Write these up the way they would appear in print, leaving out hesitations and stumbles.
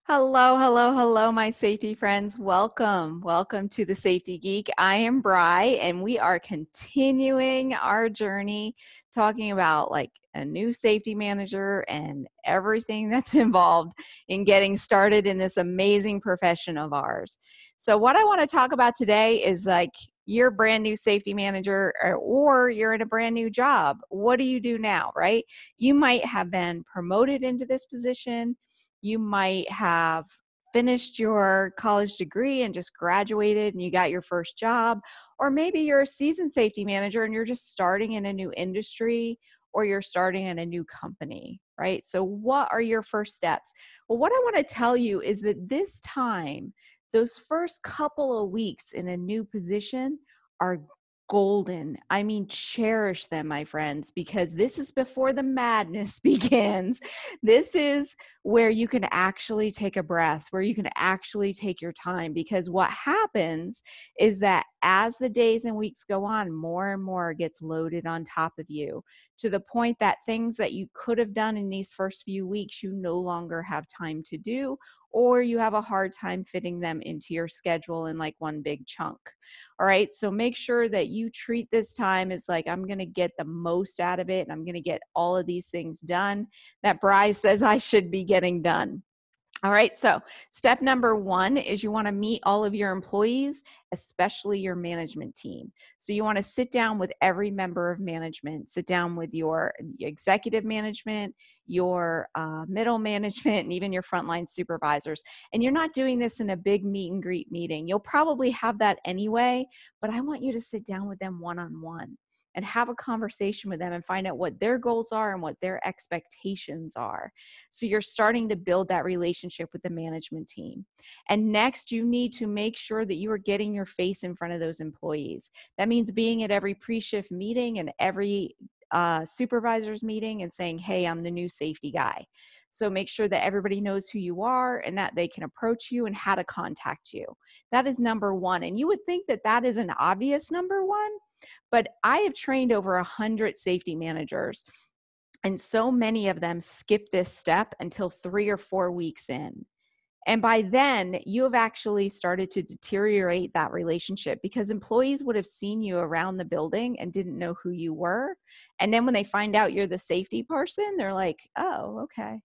Hello, hello, hello, my safety friends. Welcome to the Safety Geek. I am Bri, and we are continuing our journey talking about like a new safety manager and everything that's involved in getting started in this amazing profession of ours. So, what I want to talk about today is like you're a brand new safety manager or you're in a brand new job. What do you do now, right? You might have been promoted into this position. You might have finished your college degree and just graduated and you got your first job. Or maybe you're a seasoned safety manager and you're just starting in a new industry or you're starting in a new company, right? So, what are your first steps? Well, what I want to tell you is that this time, those first couple of weeks in a new position are golden. I mean, cherish them, my friends, because this is before the madness begins. This is where you can actually take a breath, where you can actually take your time. Because what happens is that as the days and weeks go on, more and more gets loaded on top of you to the point that things that you could have done in these first few weeks, you no longer have time to do, or you have a hard time fitting them into your schedule in like one big chunk. All right. So make sure that you treat this time as like, I'm going to get the most out of it and I'm going to get all of these things done that Bryce says I should be getting done. All right, so step number one is you want to meet all of your employees, especially your management team. So you want to sit down with every member of management, sit down with your executive management, your middle management, and even your frontline supervisors. And you're not doing this in a big meet and greet meeting. You'll probably have that anyway, but I want you to sit down with them one-on-one and have a conversation with them and find out what their goals are and what their expectations are. So you're starting to build that relationship with the management team. And next, you need to make sure that you are getting your face in front of those employees. That means being at every pre-shift meeting and every supervisor's meeting and saying, hey, I'm the new safety guy. So make sure that everybody knows who you are and that they can approach you and how to contact you. That is number one. And you would think that that is an obvious number one, but I have trained over 100 safety managers, and so many of them skip this step until 3 or 4 weeks in. And by then, you have actually started to deteriorate that relationship because employees would have seen you around the building and didn't know who you were. And then when they find out you're the safety person, they're like, oh, okay.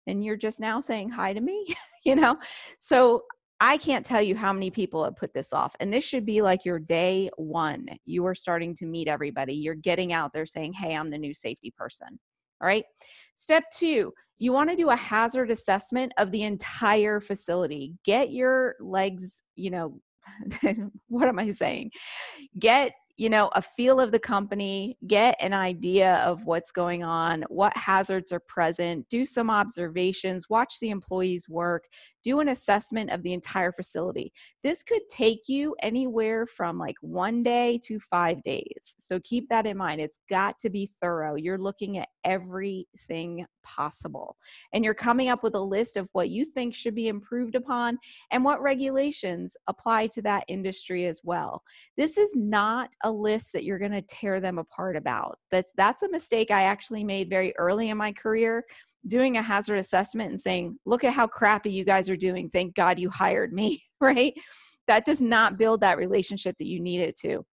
And you're just now saying hi to me, you know? So I can't tell you how many people have put this off. And this should be like your day one. You are starting to meet everybody. You're getting out there saying, hey, I'm the new safety person. All right. Step two, you want to do a hazard assessment of the entire facility. Get your legs, what am I saying? Get, a feel of the company, get an idea of what's going on, what hazards are present, do some observations, watch the employees work, do an assessment of the entire facility. This could take you anywhere from like 1 day to 5 days. So keep that in mind. It's got to be thorough. You're looking at everything possible, and you're coming up with a list of what you think should be improved upon and what regulations apply to that industry as well. This is not a list that you're going to tear them apart about. That's a mistake I actually made very early in my career, doing a hazard assessment and saying, look at how crappy you guys are doing. Thank God you hired me, right? That does not build that relationship that you need it to.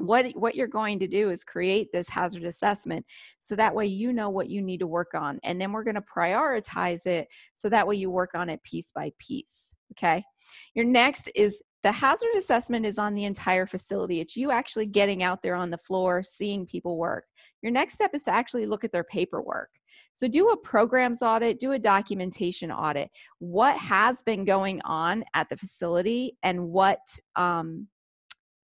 What you're going to do is create this hazard assessment so that way you know what you need to work on, and then we're going to prioritize it so that way you work on it piece by piece. Okay, your next is the hazard assessment is on the entire facility. It's you actually getting out there on the floor, seeing people work. Your next step is to actually look at their paperwork. So do a programs audit, do a documentation audit. What has been going on at the facility, and what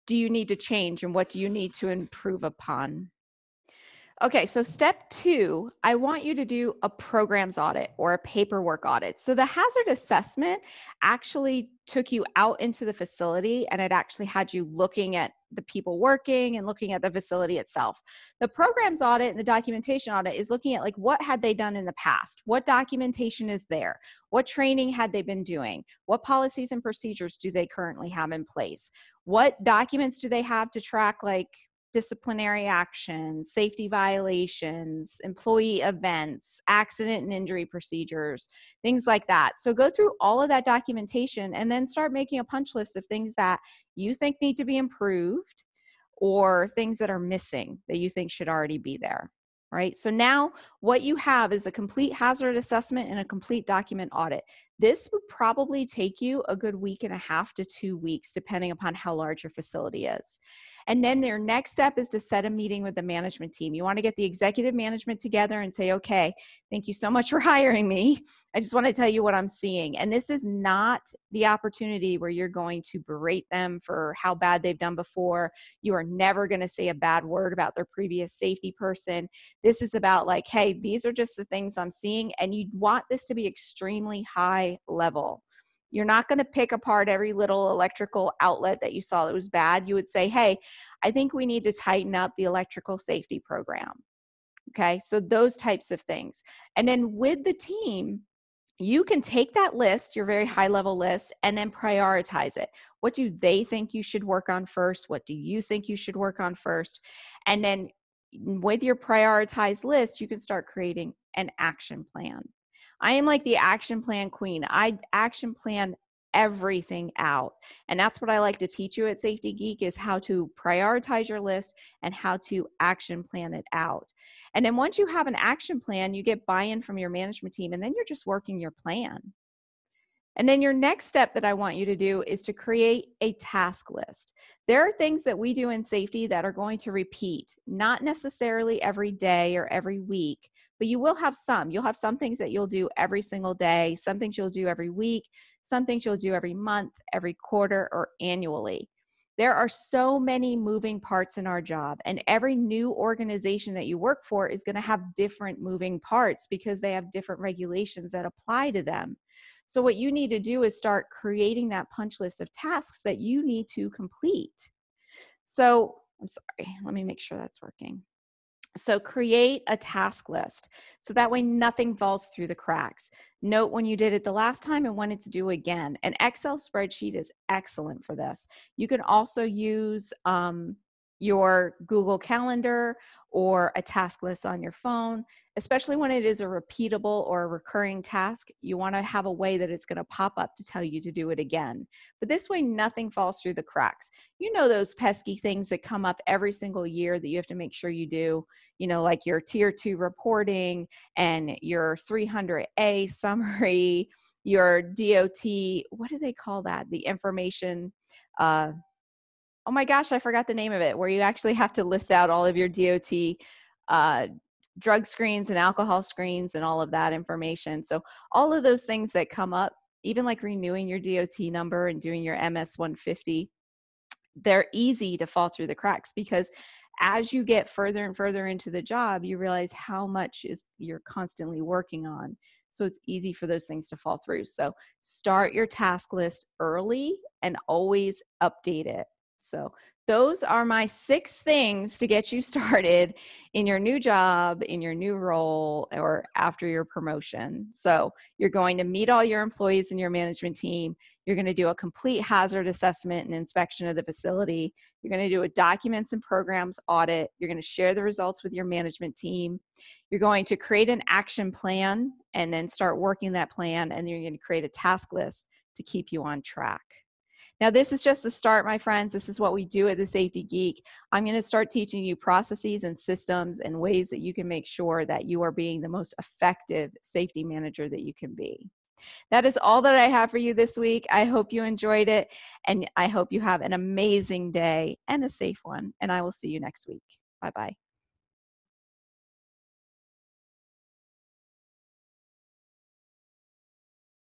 do you need to change, and what do you need to improve upon? Okay, so step two, I want you to do a programs audit or a paperwork audit. So the hazard assessment actually took you out into the facility and it actually had you looking at the people working and looking at the facility itself. The programs audit and the documentation audit is looking at like what had they done in the past? What documentation is there? What training had they been doing? What policies and procedures do they currently have in place? What documents do they have to track like disciplinary actions, safety violations, employee events, accident and injury procedures, things like that. So go through all of that documentation and then start making a punch list of things that you think need to be improved or things that are missing that you think should already be there. Right? So now what you have is a complete hazard assessment and a complete document audit. This would probably take you a good week and a half to 2 weeks, depending upon how large your facility is. And then their next step is to set a meeting with the management team. You want to get the executive management together and say, okay, thank you so much for hiring me. I just want to tell you what I'm seeing. And this is not the opportunity where you're going to berate them for how bad they've done before. You are never going to say a bad word about their previous safety person. This is about like, hey, these are just the things I'm seeing. And you want this to be extremely high level. You're not going to pick apart every little electrical outlet that you saw that was bad. You would say, hey, I think we need to tighten up the electrical safety program. Okay, so those types of things. And then with the team, you can take that list, your very high level list, and then prioritize it. What do they think you should work on first? What do you think you should work on first? And then with your prioritized list, you can start creating an action plan. I am like the action plan queen. I action plan everything out. And that's what I like to teach you at Safety Geek is how to prioritize your list and how to action plan it out. And then once you have an action plan, you get buy-in from your management team, and then you're just working your plan. And then your next step that I want you to do is to create a task list. There are things that we do in safety that are going to repeat, not necessarily every day or every week, but you will have some. You'll have some things that you'll do every single day, some things you'll do every week, some things you'll do every month, every quarter, or annually. There are so many moving parts in our job, and every new organization that you work for is going to have different moving parts because they have different regulations that apply to them. So what you need to do is start creating that punch list of tasks that you need to complete. So I'm sorry, let me make sure that's working. So create a task list so that way nothing falls through the cracks. Note when you did it the last time and when it's due again. An Excel spreadsheet is excellent for this. You can also use your Google Calendar or a task list on your phone, especially when it is a repeatable or a recurring task. You want to have a way that it's going to pop up to tell you to do it again. But this way, nothing falls through the cracks. You know those pesky things that come up every single year that you have to make sure you do, you know, like your tier 2 reporting and your 300A summary, your DOT, what do they call that? The information, oh my gosh, I forgot the name of it, where you actually have to list out all of your DOT drug screens and alcohol screens and all of that information. So all of those things that come up, even like renewing your DOT number and doing your MS 150, they're easy to fall through the cracks because as you get further and further into the job, you realize how much you're constantly working on. So it's easy for those things to fall through. So start your task list early and always update it. So those are my 6 things to get you started in your new job, in your new role, or after your promotion. So you're going to meet all your employees and your management team. You're going to do a complete hazard assessment and inspection of the facility. You're going to do a documents and programs audit. You're going to share the results with your management team. You're going to create an action plan and then start working that plan. And you're going to create a task list to keep you on track. Now, this is just the start, my friends. This is what we do at the Safety Geek. I'm going to start teaching you processes and systems and ways that you can make sure that you are being the most effective safety manager that you can be. That is all that I have for you this week. I hope you enjoyed it, and I hope you have an amazing day and a safe one, and I will see you next week. Bye-bye.